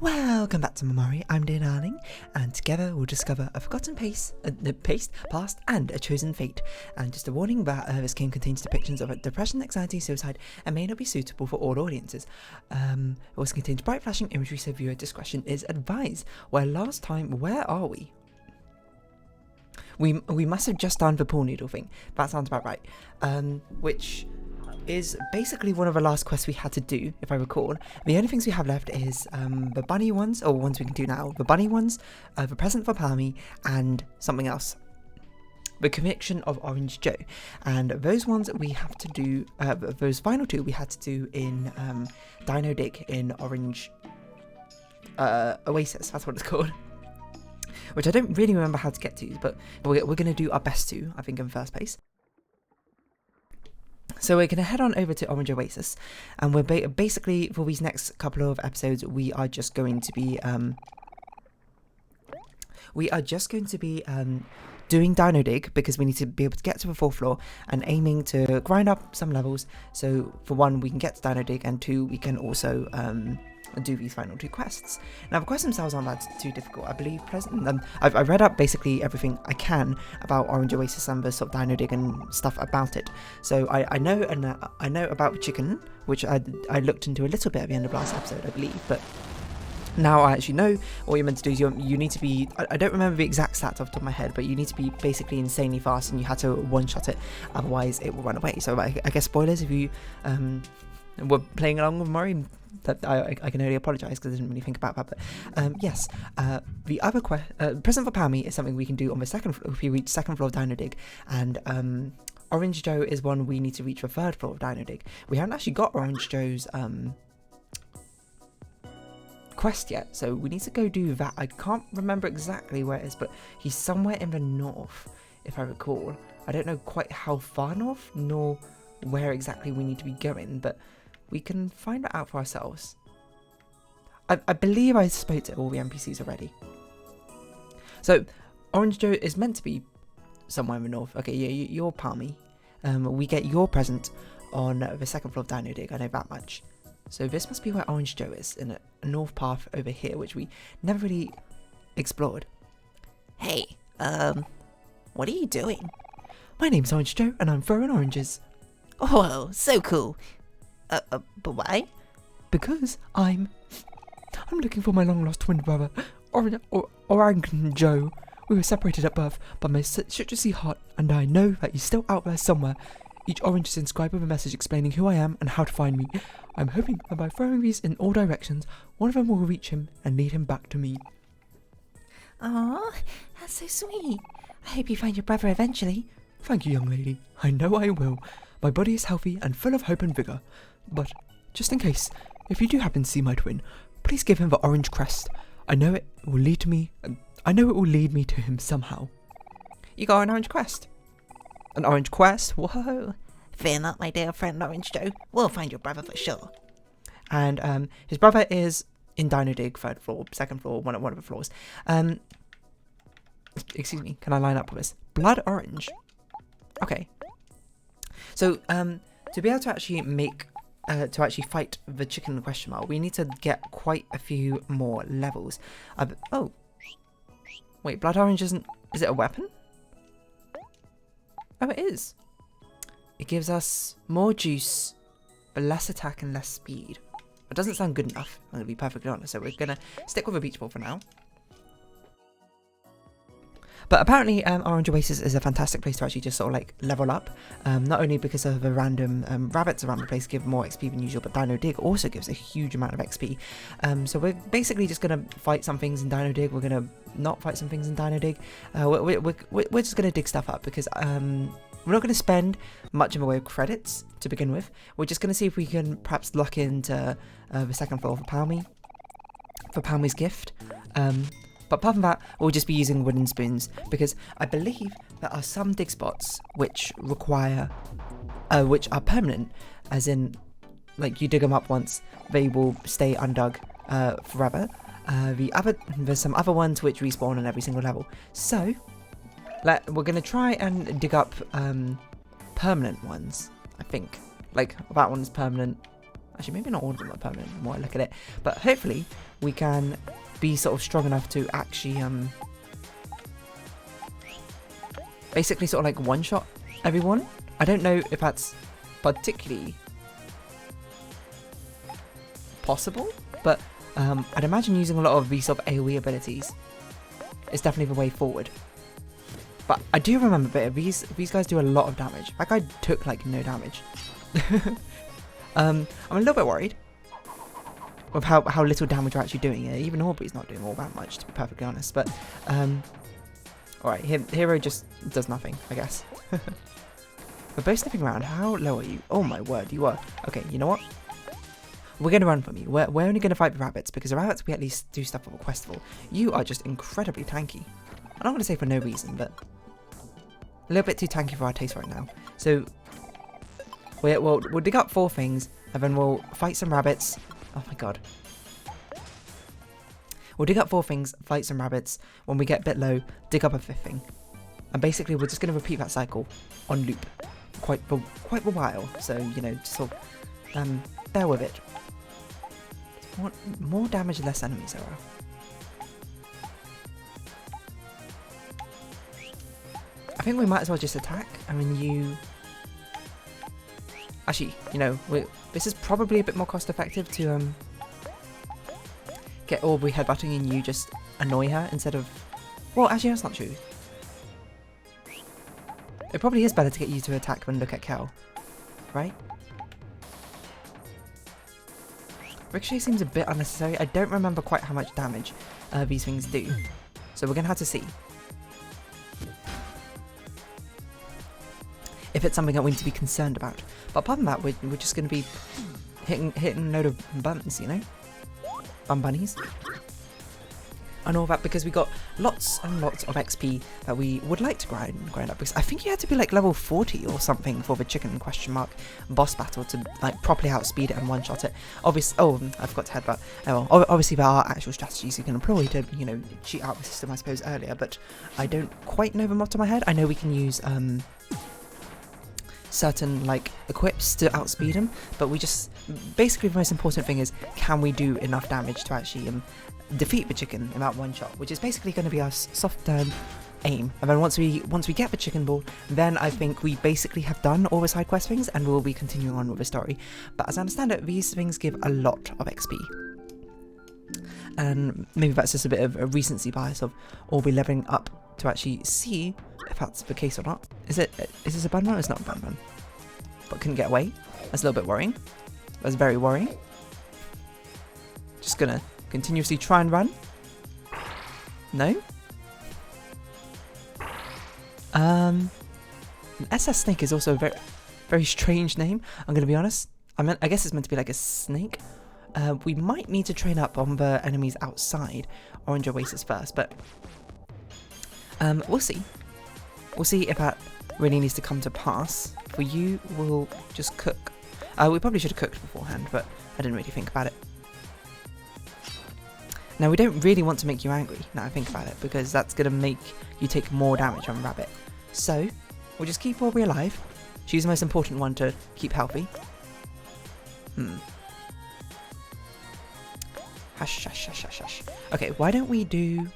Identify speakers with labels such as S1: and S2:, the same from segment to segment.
S1: Welcome back to Omori. I'm dear darling, and together we'll discover a forgotten past, and a chosen fate. And just a warning that this game contains depictions of depression, anxiety, suicide, and may not be suitable for all audiences. It also contains bright flashing imagery, so viewer discretion is advised. Where last time, where are we? We must have just done the pool noodle thing. That sounds about right. Which is basically one of the last quests we had to do, if I recall. The only things we have left is the bunny ones, or ones we can do now. The bunny ones, the present for Palmy, and something else. The conviction of Orange Joe. And those ones we have to do, those final two we had to do in Dino Dig in Orange Oasis, that's what it's called. Which I don't really remember how to get to, but we're going to do our best to, I think, in first place. So we're going to head on over to Orange Oasis, and we're basically, for these next couple of episodes, we are just going to be doing Dino Dig, because we need to be able to get to the 4th floor, and aiming to grind up some levels, so for 1, we can get to Dino Dig, and 2, we can also do these final 2 quests. Now, the quests themselves aren't that too difficult. I believe I've read up basically everything I can about Orange Oasis and the sort of Dino Dig and stuff about it. So I know about the chicken, which I looked into a little bit at the end of last episode, I believe, but now I actually know what you're meant to do is you need to be, I don't remember the exact stats off the top of my head, but you need to be basically insanely fast, and you had to one-shot it, otherwise it will run away. So I guess spoilers if you were playing along with Omori, that I can only apologise because I didn't really think about that. But yes, the other present for Palmy is something we can do on the 2nd floor if we reach 2nd floor of Dino Dig, and Orange Joe is one we need to reach the 3rd floor of Dino Dig. We haven't actually got Orange Joe's quest yet, so we need to go do that. I can't remember exactly where it is, but he's somewhere in the north, if I recall. I don't know quite how far north, nor where exactly we need to be going, but we can find that out for ourselves. I believe I spoke to all the NPCs already. So, Orange Joe is meant to be somewhere in the north. Okay, yeah, you're Palmy. We get your present on the 2nd floor of Dino Dig, I know that much. So this must be where Orange Joe is, in a north path over here, which we never really explored.
S2: Hey, what are you doing?
S1: My name's Orange Joe, and I'm throwing oranges.
S2: Oh, so cool. But why?
S1: Because I'm looking for my long-lost twin brother, Orang Joe. We were separated at birth, but my citrusy heart and I know that he's still out there somewhere. Each orange is inscribed with a message explaining who I am and how to find me. I'm hoping that by throwing these in all directions, one of them will reach him and lead him back to me.
S2: Aw, that's so sweet. I hope you find your brother eventually.
S1: Thank you, young lady. I know I will. My body is healthy and full of hope and vigour. But, just in case, if you do happen to see my twin, please give him the orange crest. I know it will lead me to him somehow. You got an orange crest? An orange quest? Whoa.
S2: Fear not, my dear friend Orange Joe. We'll find your brother for sure.
S1: And his brother is in Dino Dig, 3rd floor, 2nd floor, one of the floors. Excuse me, can I line up with this? Blood orange. Okay. So, to be able to actually fight the chicken question mark, we need to get quite a few more levels. Oh. Wait, blood orange is it a weapon? Oh, it is. It gives us more juice, but less attack and less speed. It doesn't sound good enough, I'm going to be perfectly honest, so we're going to stick with a beach ball for now. But apparently, Orange Oasis is a fantastic place to actually just sort of like level up. Not only because of the random rabbits around the place give more XP than usual, but Dino Dig also gives a huge amount of XP. So we're basically just going to fight some things in Dino Dig. We're going to not fight some things in Dino Dig. We're just going to dig stuff up because we're not going to spend much in the way of credits to begin with. We're just going to see if we can perhaps luck into the 2nd floor for Palmy's gift. But apart from that, we'll just be using wooden spoons, because I believe there are some dig spots which are permanent, as in, like, you dig them up once, they will stay undug forever. There's some other ones which respawn on every single level. So, we're going to try and dig up permanent ones, I think. Like, that one's permanent. Actually, maybe not all of them are permanent the more I look at it. But hopefully we can be sort of strong enough to actually basically sort of like one-shot everyone. I don't know if that's particularly possible, but I'd imagine using a lot of these sort of AoE abilities is definitely the way forward. But I do remember that these guys do a lot of damage. That guy took like no damage. I'm a little bit worried with how little damage we're actually doing here. Even Aubrey's not doing all that much, to be perfectly honest. But alright, Hero just does nothing, I guess. We're both sniffing around. How low are you? Oh my word, you are. Okay, you know what? We're going to run from you. We're only going to fight the rabbits, because the rabbits we at least do stuff for the questable. You are just incredibly tanky. I'm not going to say for no reason, but a little bit too tanky for our taste right now. So we'll dig up 4 things, and then we'll fight some rabbits. Oh my god. We'll dig up 4 things, fight some rabbits. When we get a bit low, dig up a 5th thing. And basically we're just going to repeat that cycle on loop quite a while. So, you know, just sort of bear with it. More damage, less enemies, Zara. I think we might as well just attack. I mean, you... Actually, you know, this is probably a bit more cost effective to get Aubrey headbutting and you just annoy her instead of... Well, actually, that's not true. It probably is better to get you to attack than look at Kel, right? Ricochet seems a bit unnecessary. I don't remember quite how much damage these things do, so we're going to have to see if it's something that we need to be concerned about. But apart from that, we're just going to be hitting a load of buns, you know? Bun bunnies. And all that, because we got lots and lots of XP that we would like to grind up. Because I think you had to be like level 40 or something for the chicken boss battle to like properly outspeed it and one-shot it. Obviously, oh, I forgot to headbutt. Oh, well, obviously there are actual strategies you can employ to, you know, cheat out the system, I suppose, earlier. But I don't quite know them off the top of my head. I know we can use certain like equips to outspeed him, but we just basically the most important thing is, can we do enough damage to actually defeat the chicken in that one shot, which is basically going to be our soft turn aim. And then once we get the chicken ball, then I think we basically have done all the side quest things and we'll be continuing on with the story. But as I understand it, these things give a lot of XP, and maybe that's just a bit of a recency bias of all be leveling up to actually see if that's the case or not. Is this a bun run? It's not a bun run, but couldn't get away. That's a little bit worrying. That's very worrying. Just gonna continuously try and run. No. An SS snake is also a very, very strange name. I'm gonna be honest. I guess it's meant to be like a snake. We might need to train up on the enemies outside Orange Oasis first, but we'll see. We'll see if that really needs to come to pass. For you, we'll just cook. We probably should have cooked beforehand, but I didn't really think about it. Now, we don't really want to make you angry, now I think about it, because that's going to make you take more damage on Rabbit. So, we'll just keep Aubrey alive. She's the most important one to keep healthy. Hush, hush, hush, hush, hush. Okay, why don't we do...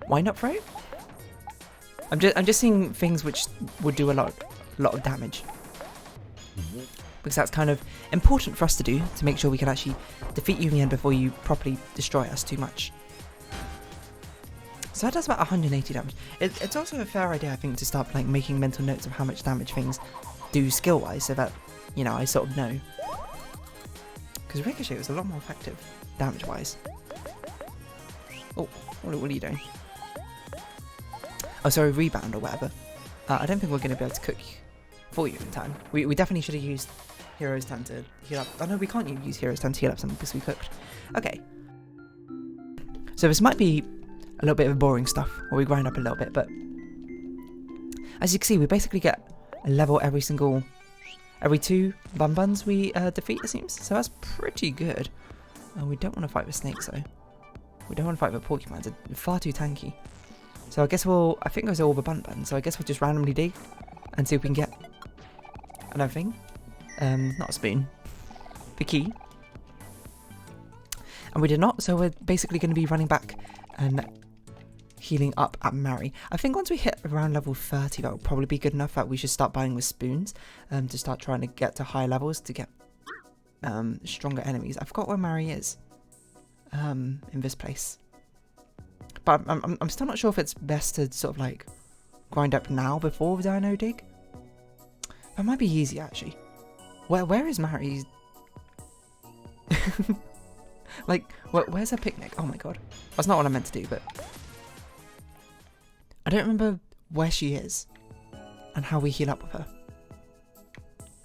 S1: Wind up throw? I'm just seeing things which would do a lot of damage. Because that's kind of important for us to do, to make sure we can actually defeat you in the end before you properly destroy us too much. So that does about 180 damage. It's also a fair idea, I think, to start like making mental notes of how much damage things do skill-wise, so that, you know, I sort of know. Because Ricochet was a lot more effective damage-wise. Oh, what are you doing? Oh, sorry, rebound or whatever. I don't think we're going to be able to cook for you in time. We definitely should have used Hero's Turn to heal up. Oh no, we can't use Hero's Turn to heal up something because we cooked. Okay. So this might be a little bit of boring stuff, or we grind up a little bit, but as you can see, we basically get a level every 2 buns we defeat, it seems. So that's pretty good. We don't want to fight with snakes though. We don't want to fight with porcupines. They're far too tanky. So I guess I think those are all the buns, so I guess we'll just randomly dig and see if we can get and everything. Not a spoon. The key. And we did not, so we're basically going to be running back and healing up at Mary. I think once we hit around level 30, that will probably be good enough that we should start buying with spoons to start trying to get to higher levels to get stronger enemies. I forgot where Mary is in this place. But I'm still not sure if it's best to sort of like grind up now before the Dino Dig. That might be easy actually. Where is Mary? Like, where's her picnic? Oh my god. That's not what I meant to do, but I don't remember where she is and how we heal up with her.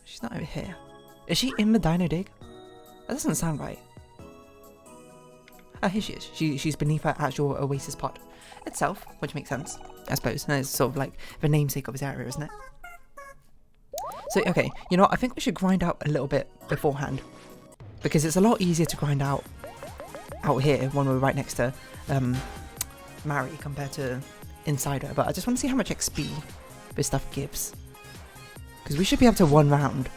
S1: She's not over here. Is she in the Dino Dig? That doesn't sound right. Oh, here she is. She's beneath her actual oasis pot itself, which makes sense, I suppose. And it's sort of like the namesake of this area, isn't it? So, okay, you know what? I think we should grind out a little bit beforehand, because it's a lot easier to grind out here when we're right next to Mary compared to inside her. But I just want to see how much XP this stuff gives, because we should be able to one round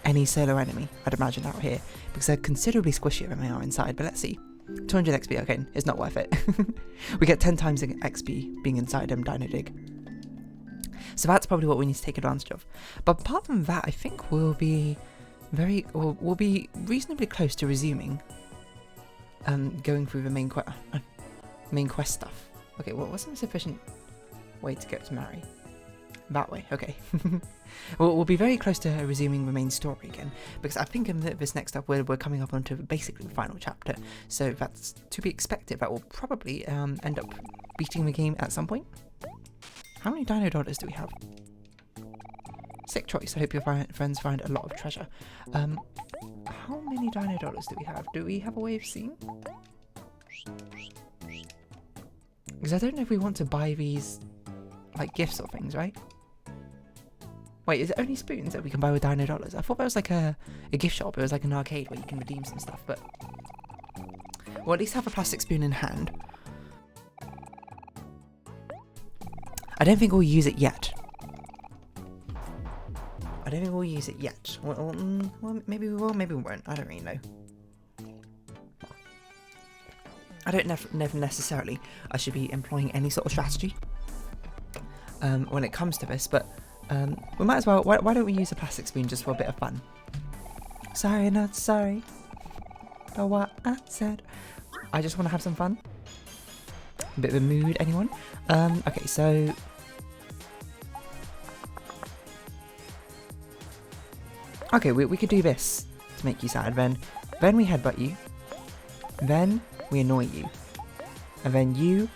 S1: any solo enemy, I'd imagine, out here, because they're considerably squishier than they are inside. But let's see. 200 XP, okay, it's not worth it. We get 10 times the XP being inside Dino Dig. So that's probably what we need to take advantage of. But apart from that, I think we'll be reasonably close to resuming going through the main quest stuff. Okay, well, what's an sufficient way to get to Mary? That way, okay. We'll be very close to resuming the main story again, because I think in this next up we're coming up onto basically the final chapter, so that's to be expected. That will probably end up beating the game at some point. How many Dino Dollars do we have? Sick choice. I hope your friends find a lot of treasure. How many Dino Dollars do we have? Do we have a way of seeing? Because I don't know if we want to buy these like gifts or things, right? Wait, is it only spoons that we can buy with Dino Dollars? I thought that was like a gift shop. It was like an arcade where you can redeem some stuff, but we'll at least have a plastic spoon in hand. I don't think we'll use it yet. Well, maybe we will, maybe we won't. I don't really know. I don't know necessarily I should be employing any sort of strategy when it comes to this, but we might as well. Why don't we use a plastic spoon just for a bit of fun? Sorry, not sorry for what I said. I just want to have some fun. A bit of a mood, anyone? Okay, so okay, we could do this to make you sad. Then we headbutt you. Then we annoy you, and then you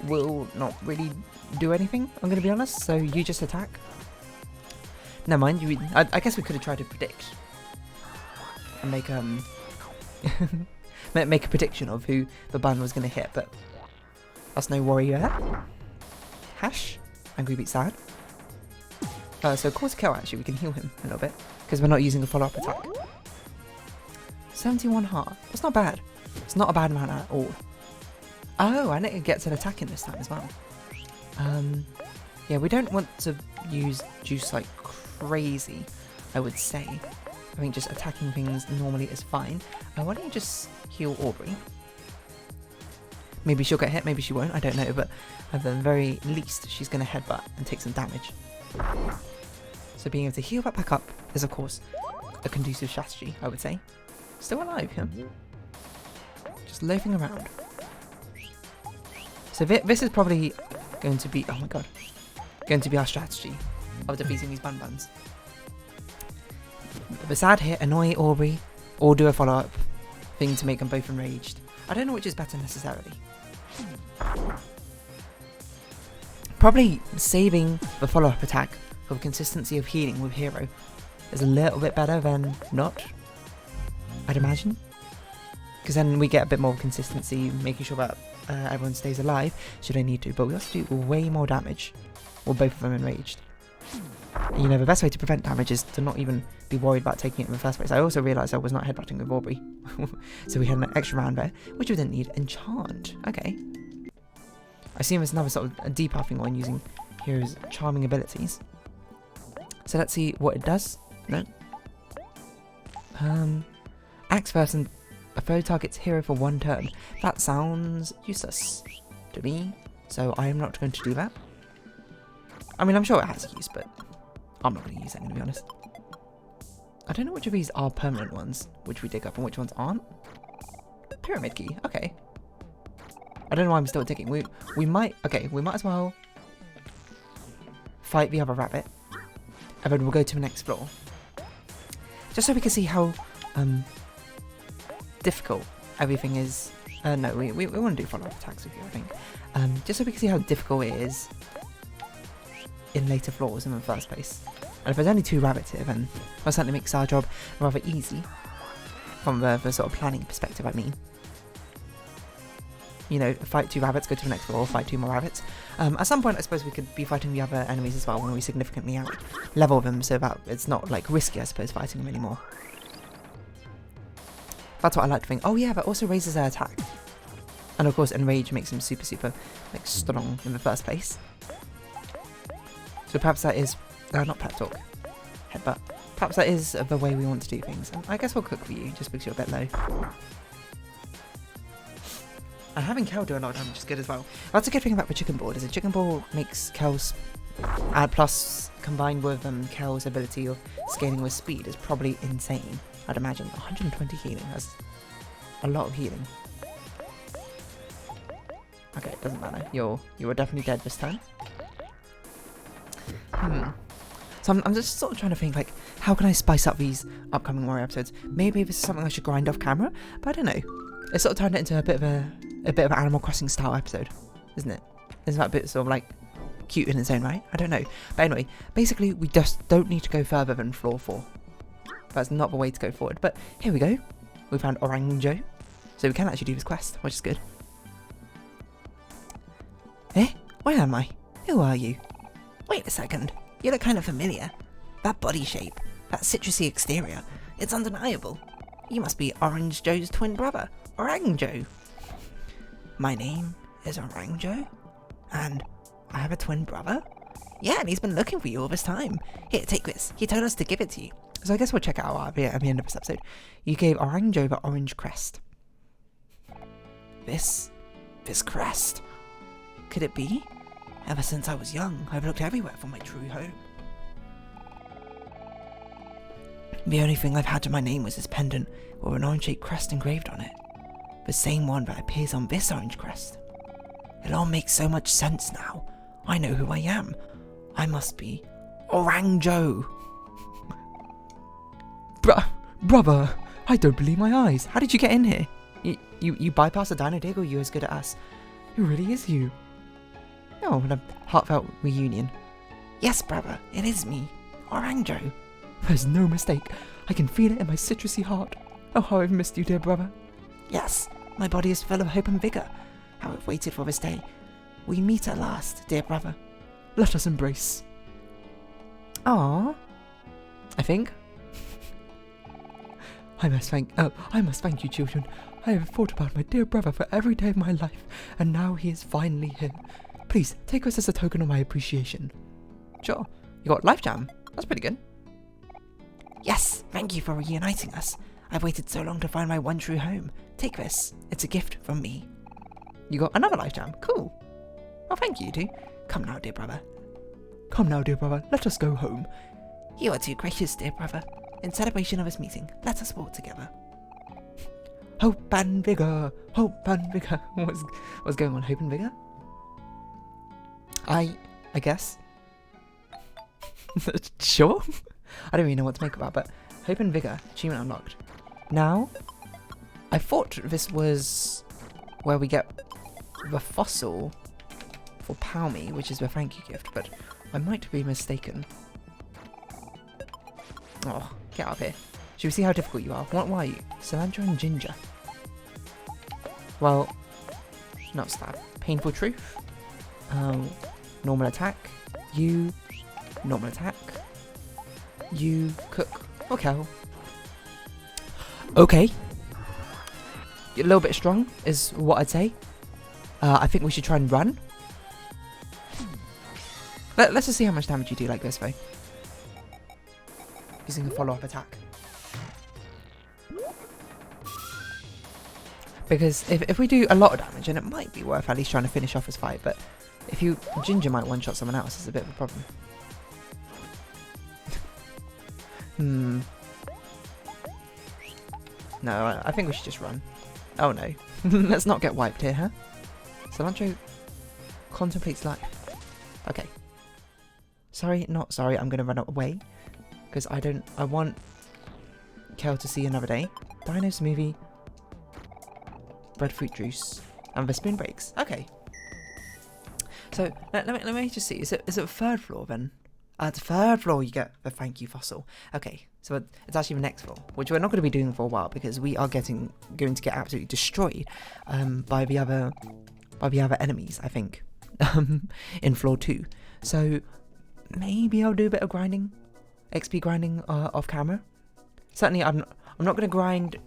S1: will not really do anything, I'm gonna be honest, so you just attack. Never mind, I guess we could have tried to predict and make make a prediction of who the bun was gonna hit, but that's no worry yet. Hash, angry beat sad. So cause a kill, actually, we can heal him a little bit, because we're not using a follow-up attack. 71 heart, that's not bad. It's not a bad amount at all. Oh, and it gets an attack in this time as well. Yeah, we don't want to use juice like crazy, I would say. I think just attacking things normally is fine. Why don't you just heal Aubrey? Maybe she'll get hit, maybe she won't, I don't know, but at the very least, she's going to headbutt and take some damage. So being able to heal that back up is, of course, a conducive strategy, I would say. Still alive, yeah? Just loafing around. So this is probably going to be, oh my god, going to be our strategy of defeating these buns. The sad hit, annoy Aubrey, or do a follow-up thing to make them both enraged. I don't know which is better necessarily. Probably saving the follow-up attack for the consistency of healing with Hero is a little bit better than not, I'd imagine. Because then we get a bit more consistency, making sure that everyone stays alive, should I need to. But we also do way more damage, or both of them enraged. And, you know, the best way to prevent damage is to not even be worried about taking it in the first place. I also realised I was not headbutting with Aubrey. So we had an extra round there, which we didn't need. Enchant. Okay. I assume it's another sort of debuffing one using Hero's charming abilities. So let's see what it does. No. Acts first and a foe targets hero for 1 turn. That sounds useless to me, so I am not going to do that. I mean, I'm sure it has use, but I'm not going to use it, I'm going to be honest. I don't know which of these are permanent ones, which we dig up, and which ones aren't. Pyramid key, okay. I don't know why I'm still digging. We might as well fight the other rabbit, and then we'll go to the next floor. Just so we can see how difficult everything is. No, we want to do follow-up attacks with you, I think. Just so we can see how difficult it is in later floors in the first place. And if there's only 2 rabbits here, then that certainly makes our job rather easy. From the sort of planning perspective, I mean. You know, fight 2 rabbits, go to the next floor, fight 2 more rabbits. At some point, I suppose we could be fighting the other enemies as well when we significantly out-level them, so that it's not, like, risky, I suppose, fighting them anymore. That's what I like to think. Oh yeah, that also raises their attack. And of course, Enrage makes them super, super, like, strong in the first place. So perhaps that is... not pep talk. Headbutt. Perhaps that is the way we want to do things. And I guess we'll cook for you, just because you're a bit low. And having Kel do a lot of damage is good as well. That's a good thing about the chicken ball, is a chicken ball makes Kel's... plus, combined with Kel's ability of scaling with speed is probably insane. I'd imagine. 120 healing, that's a lot of healing. Okay, it doesn't matter. You are definitely dead this time. So I'm just sort of trying to think, like, how can I spice up these upcoming Warrior episodes? Maybe this is something I should grind off camera, but I don't know. It sort of turned it into a bit of an Animal Crossing style episode, isn't it? Isn't that a bit sort of like cute in its own right? I don't know. But anyway, basically we just don't need to go further than floor 4. That's not the way to go forward. But here we go. We found Oranjo, so we can actually do this quest, which is good. Eh? Where am I? Who are you? Wait a second. You look kind of familiar. That body shape, that citrusy exterior, it's undeniable. You must be Orange Joe's twin brother, Oranjo. My name is Oranjo, and I have a twin brother? Yeah, and he's been looking for you all this time. Here, take this. He told us to give it to you. So I guess we'll check it out at the end of this episode. You gave Oranjo the orange crest. This crest? Could it be? Ever since I was young, I've looked everywhere for my true home. The only thing I've had to my name was this pendant with an orange-shaped crest engraved on it. The same one that appears on this orange crest. It all makes so much sense now. I know who I am. I must be Oranjo. Brother, I don't believe my eyes. How did you get in here? You bypassed the dino dig, or you as good at us? It really is you. Oh, what a heartfelt reunion. Yes, brother, it is me, Oranjo. There's no mistake. I can feel it in my citrusy heart. Oh, how I've missed you, dear brother. Yes, my body is full of hope and vigor. How I've waited for this day. We meet at last, dear brother. Let us embrace. Ah, I think. I must thank you, children. I have thought about my dear brother for every day of my life, and now he is finally here. Please, take this as a token of my appreciation. Sure. You got Life Jam. That's pretty good. Yes, thank you for reuniting us. I've waited so long to find my one true home. Take this. It's a gift from me. You got another Life Jam. Cool. Oh, thank you, too. Come now, dear brother. Come now, dear brother. Let us go home. You are too gracious, dear brother. In celebration of this meeting, let us walk together. Hope and vigor. Hope and vigor. What's going on? Hope and vigor? I guess. Sure. I don't really know what to make of that, but Hope and Vigor, achievement unlocked. Now, I thought this was where we get the fossil for Palmy, which is the thank you gift, but I might be mistaken. Oh, get up here. Should we see how difficult you are? What are you? Cilantro and ginger. Well, not stab. Painful truth. Normal attack. You. Normal attack. You cook. Okay. Okay. You're a little bit strong, is what I'd say. I think we should try and run. Let's just see how much damage you do like this, though. using a follow-up attack. Because if we do a lot of damage, then it might be worth at least trying to finish off this fight, but if you... Ginger might one-shot someone else, it's a bit of a problem. No, I think we should just run. Oh no. Let's not get wiped here, huh? Cilantro contemplates life. Okay. Sorry, not sorry, I'm gonna run away. Because I want Kel to see another day. Dino smoothie. Breadfruit juice. And the spoon breaks. Okay. So, let me just see. Is it the third floor then? The third floor you get the thank you fossil. Okay, so it's actually the next floor, which we're not going to be doing for a while because we are going to get absolutely destroyed by the other enemies, I think, in floor 2. So maybe I'll do a bit of grinding, XP grinding off camera. Certainly, I'm not going to grind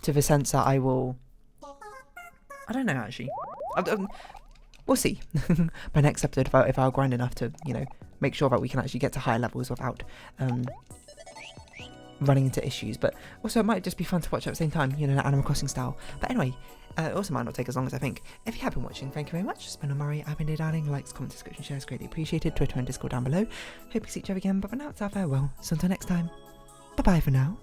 S1: to the sense that I will. I don't know actually. We'll see by next episode if I'll grind enough to, you know, make sure that we can actually get to higher levels without running into issues. But also it might just be fun to watch at the same time, you know, Animal Crossing style. But anyway, it also might not take as long as I think. If you have been watching, thank you very much. It's been Omori. I've been darling. Likes, comments, description, shares, greatly appreciated. Twitter and Discord down below. Hope you see each other again. But for now, it's our farewell. So until next time, bye bye for now.